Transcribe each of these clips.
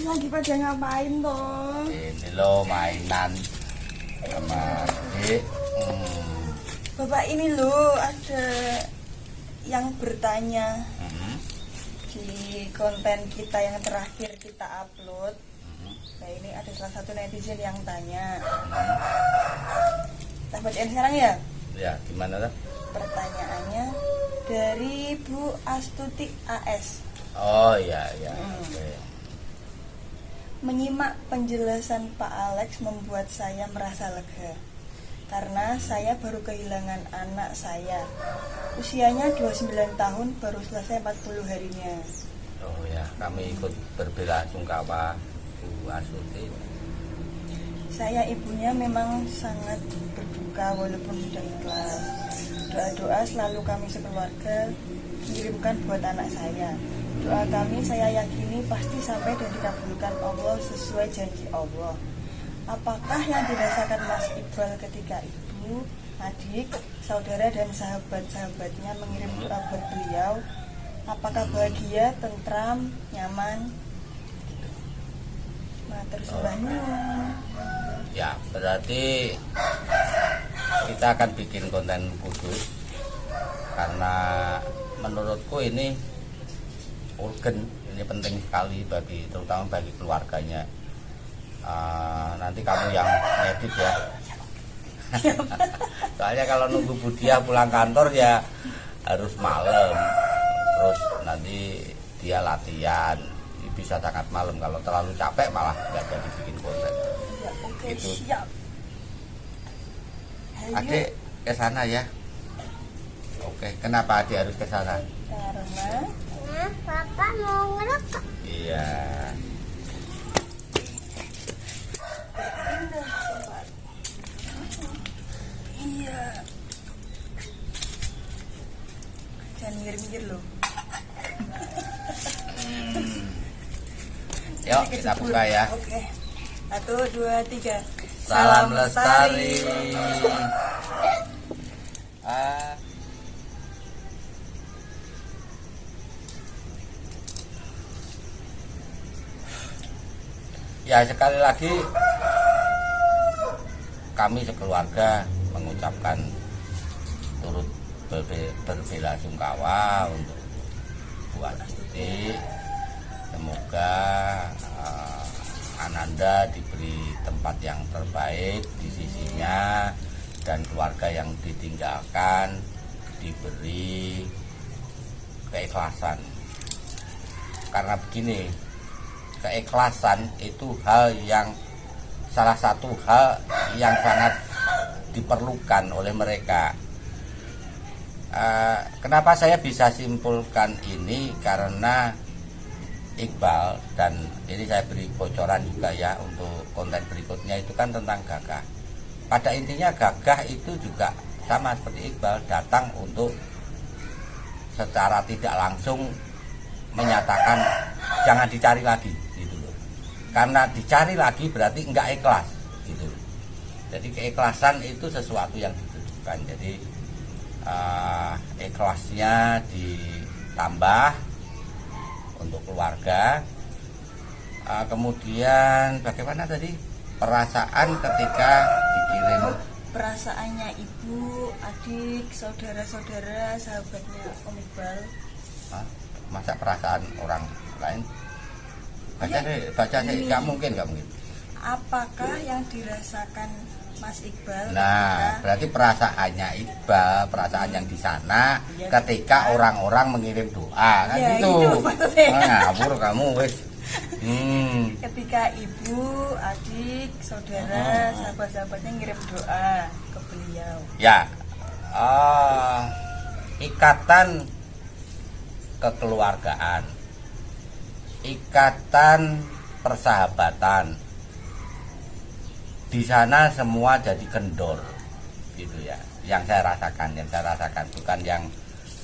Lagi pada ngapain toh? Ini lo mainan sama adik. Bapak ini loh ada yang bertanya di konten kita yang terakhir kita upload. Nah ini ada salah satu netizen yang tanya. Kita bacain sekarang ya? Ya gimana tuh? Pertanyaannya dari Bu Astuti AS. Oh iya iya. Oke. Menyimak penjelasan Pak Alex membuat saya merasa lega. Karena saya baru kehilangan anak saya. Usianya 29 tahun, baru selesai 40 harinya. Oh ya, kami ikut berbelasungkawa Bu Astuti. Saya ibunya memang sangat berduka walaupun sudah ikhlas. Doa-doa selalu kami sekeluarga kirimkan buat anak saya. Doa kami saya yakini pasti sampai dan dikabulkan Allah sesuai janji Allah. Apakah yang dirasakan Mas Iqbal ketika ibu, adik, saudara dan sahabat-sahabatnya mengirim doa buat beliau? Apakah bahagia, tentram, nyaman? Matur sembah nuwun. Ya berarti kita akan bikin konten khusus karena menurutku ini urgen, ini penting sekali bagi terutama bagi keluarganya. Nanti kamu yang ngedit ya. Soalnya kalau nunggu Budia pulang kantor ya harus malam, terus nanti dia latihan bisa sangat malam, kalau terlalu capek malah nggak jadi bikin konten. Ya, oke, Gitu. siap. Adik ke sana ya. Oke, kenapa adik harus ke sana? Karena Papa mau ngerokok. Iya. indah tempat. Iya. Jangan mikir-mikir loh. Yuk kita buka ya. Oke. 1, 2, 3. Salam lestari. Ya sekali lagi kami sekeluarga mengucapkan turut berbelasungkawa untuk Bu Astuti. Semoga Ananda diberi tempat yang terbaik di sisinya dan keluarga yang ditinggalkan diberi keikhlasan. Karena begini, keikhlasan itu salah satu hal yang sangat diperlukan oleh mereka. Kenapa saya bisa simpulkan ini? Karena Iqbal, dan ini saya beri bocoran juga ya untuk konten berikutnya, itu kan tentang gagah. Pada intinya gagah itu juga sama seperti Iqbal, datang untuk secara tidak langsung menyatakan jangan dicari lagi gitu loh. Karena dicari lagi berarti enggak ikhlas gitu loh. Jadi keikhlasan itu sesuatu yang dibutuhkan. Jadi ikhlasnya ditambah untuk keluarga. Kemudian bagaimana tadi perasaan ketika dikirim? Perasaannya ibu, adik, saudara-saudara, sahabatnya Om Iqbal. Masa perasaan orang lain? Baca sih, nggak mungkin. Apakah yang dirasakan Mas Iqbal? Nah, berarti perasaannya Iqbal, perasaan yang di sana Ya, ketika orang-orang mengirim doa kan ya, gitu. itu maksudnya. Ngawur kamu wis. Ketika ibu, adik, saudara, sahabat-sahabatnya ngirim doa ke beliau. Ya, ikatan kekeluargaan, ikatan persahabatan, di sana semua jadi kendor, gitu ya. Yang saya rasakan, bukan yang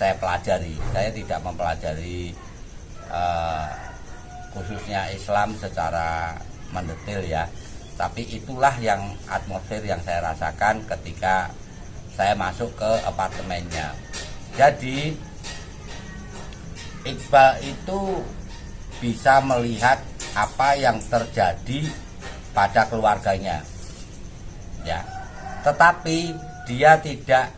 saya pelajari. Saya tidak mempelajari khususnya Islam secara mendetail ya. Tapi itulah yang atmosfer yang saya rasakan ketika saya masuk ke apartemennya. Jadi Iqbal itu bisa melihat apa yang terjadi pada keluarganya, ya. Tetapi dia tidak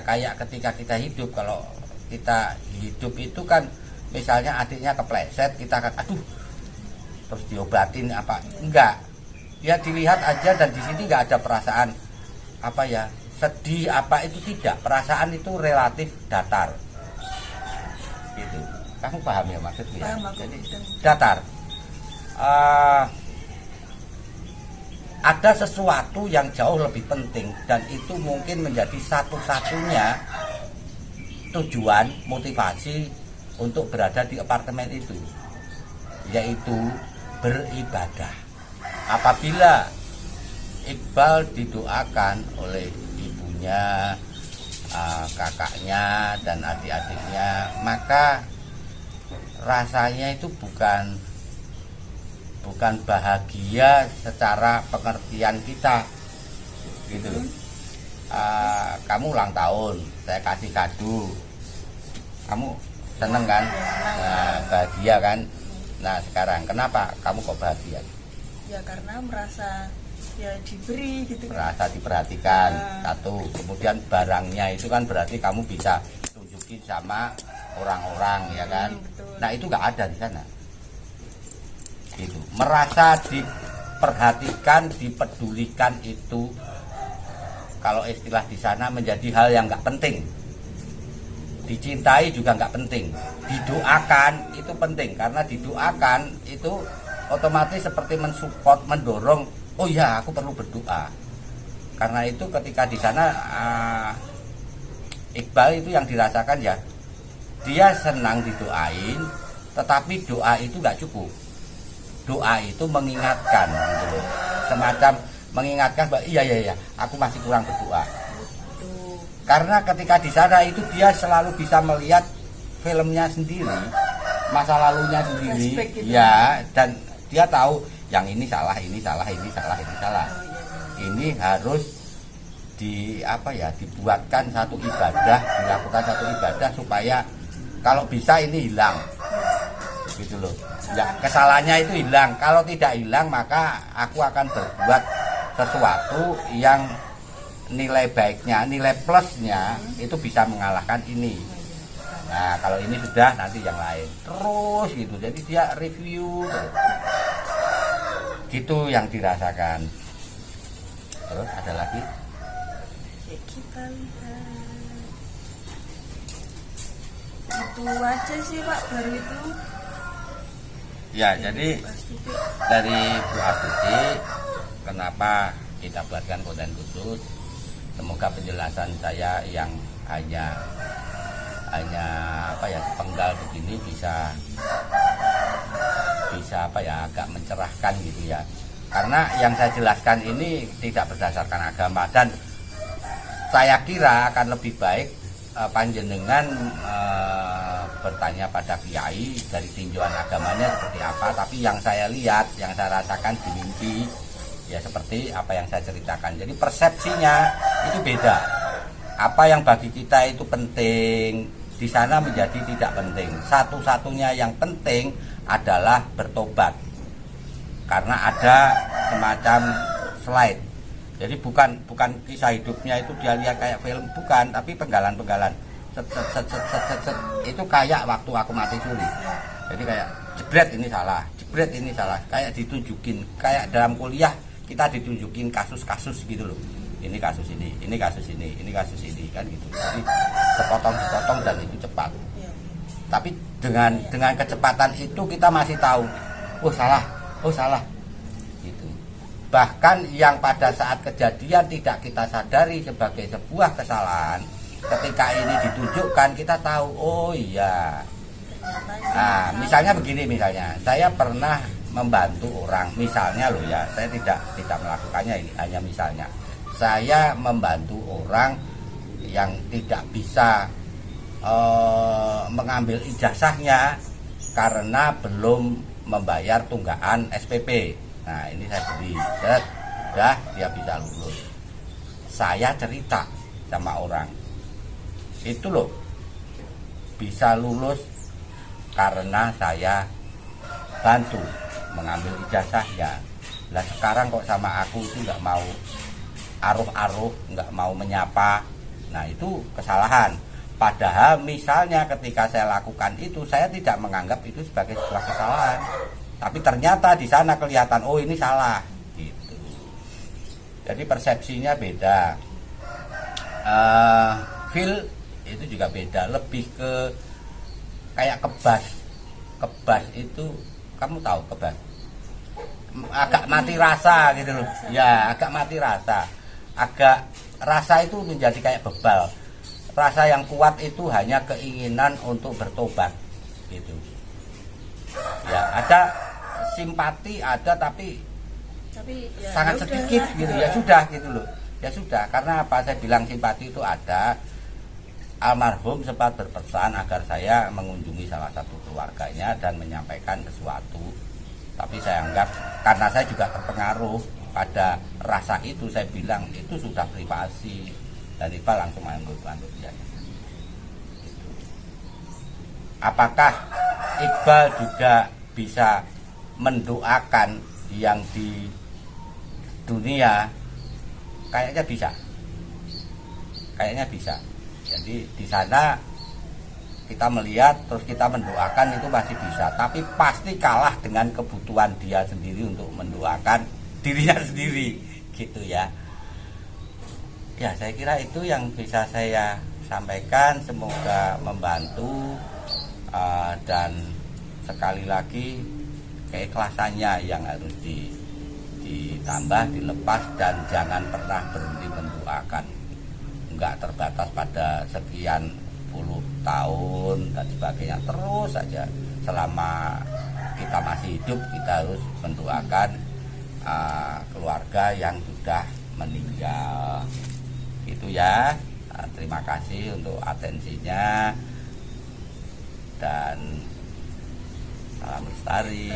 kayak ketika kita hidup. Kalau kita hidup itu kan, misalnya adiknya kepleset, kita akan aduh, terus diobatin apa? Enggak. Ya dilihat aja, dan di sini nggak ada perasaan apa ya, sedih apa itu tidak. Perasaan itu relatif datar. Gitu. Kamu paham ya maksudnya? Paham aku. Jadi datar. Ada sesuatu yang jauh lebih penting, dan itu mungkin menjadi satu-satunya tujuan motivasi untuk berada di apartemen itu, yaitu beribadah. Apabila Iqbal didoakan oleh ibunya, kakaknya, dan adik-adiknya, maka rasanya itu bukan bahagia secara pengertian kita, gitu. Kamu ulang tahun, saya kasih kado, kamu seneng kan? Nah, bahagia kan? Nah, sekarang kenapa kamu kok bahagia? Ya karena merasa ya diberi gitu. Merasa diperhatikan, satu. Kemudian barangnya itu kan berarti kamu bisa tunjukin sama orang-orang, ya kan? Betul. Nah, itu nggak ada di sana. Gitu. Merasa diperhatikan, dipedulikan itu, kalau istilah di sana, menjadi hal yang nggak penting. Dicintai juga nggak penting. Didoakan itu penting, karena didoakan itu otomatis seperti mensupport, mendorong. Oh ya, aku perlu berdoa. Karena itu ketika di sana Iqbal itu yang dirasakan ya, dia senang didoain, tetapi doa itu nggak cukup. Doa itu mengingatkan, gitu loh. Semacam mengingatkan bahwa iya, aku masih kurang berdoa. Karena ketika di sana itu dia selalu bisa melihat filmnya sendiri, masa lalunya sendiri, gitu. Ya, dan dia tahu yang ini salah, ini salah, ini salah, ini salah. Ini harus dibuatkan satu ibadah, dilakukan satu ibadah supaya kalau bisa ini hilang, gitu loh. Ya, kesalahannya itu hilang. Kalau tidak hilang, maka aku akan berbuat sesuatu yang nilai baiknya, nilai plusnya itu bisa mengalahkan ini. Nah, kalau ini sudah, nanti yang lain terus gitu. Jadi dia review gitu yang dirasakan. Terus ada lagi? Ya, kita lihat. Itu aja sih Pak, baru itu. Ya, jadi dari Bu Astuti, kenapa kita buatkan konten khusus? Semoga penjelasan saya yang hanya sepenggal begini bisa agak mencerahkan gitu ya. Karena yang saya jelaskan ini tidak berdasarkan agama, dan saya kira akan lebih baik panjenengan bertanya pada kiai dari tinjauan agamanya seperti apa. Tapi yang saya lihat, yang saya rasakan di mimpi, ya seperti apa yang saya ceritakan. Jadi persepsinya itu beda. Apa yang bagi kita itu penting, di sana menjadi tidak penting. Satu-satunya yang penting adalah bertobat. Karena ada semacam slide. Jadi bukan kisah hidupnya itu dia lihat kayak film, bukan, tapi penggalan-penggalan. Set. Itu kayak waktu aku mati suri. Jadi kayak jebret ini salah, jebret ini salah. Kayak ditunjukin, kayak dalam kuliah kita ditunjukin kasus-kasus gitu loh. Ini kasus ini kasus ini kasus ini, kan gitu. Jadi sepotong-sepotong dan itu cepat. Tapi dengan kecepatan itu kita masih tahu, oh salah, gitu. Bahkan yang pada saat kejadian tidak kita sadari sebagai sebuah kesalahan, ketika ini ditunjukkan kita tahu, oh iya. Nah, misalnya begini, saya pernah membantu orang, misalnya loh ya, saya tidak melakukannya, ini hanya misalnya. Saya membantu orang yang tidak bisa mengambil ijazahnya karena belum membayar tunggakan SPP. Nah, ini saya beri, sudah dia bisa lulus. Saya cerita sama orang, itu loh bisa lulus karena saya bantu mengambil ijazahnya. Lah sekarang kok sama aku itu nggak mau aruh-aruh, nggak mau menyapa. Nah itu kesalahan. Padahal misalnya ketika saya lakukan itu, saya tidak menganggap itu sebagai sebuah kesalahan. Tapi ternyata di sana kelihatan, oh ini salah. Gitu. Jadi persepsinya beda. Feel itu juga beda. Lebih ke kayak kebas. Kebas itu, kamu tahu kebas? Agak mati rasa gitu loh. Ya, agak mati rasa. Agak rasa itu menjadi kayak bebal. Rasa yang kuat itu hanya keinginan untuk bertobat gitu. Ya, ada simpati ada tapi ya, sangat ya sedikit udah, gitu. Ya sudah gitu loh. Ya sudah, karena apa saya bilang simpati itu ada. Almarhum sempat berpesan agar saya mengunjungi salah satu keluarganya dan menyampaikan sesuatu. Tapi saya anggap karena saya juga terpengaruh pada rasa itu, saya bilang itu sudah privasi, dan Iqbal langsung mengangguk ya. Gitu. Apakah Iqbal juga bisa mendoakan yang di dunia? Kayaknya bisa. Kayaknya bisa. Jadi di sana kita melihat terus kita mendoakan itu masih bisa, tapi pasti kalah dengan kebutuhan dia sendiri untuk mendoakan dirinya sendiri gitu ya. Ya saya kira itu yang bisa saya sampaikan, semoga membantu dan sekali lagi keikhlasannya yang harus ditambah, dilepas, dan jangan pernah berhenti mendoakan. Enggak terbatas pada sekian puluh tahun dan sebagainya, terus saja selama kita masih hidup kita harus mendoakan keluarga yang sudah meninggal. Itu ya. Terima kasih untuk atensinya dan salam lestari.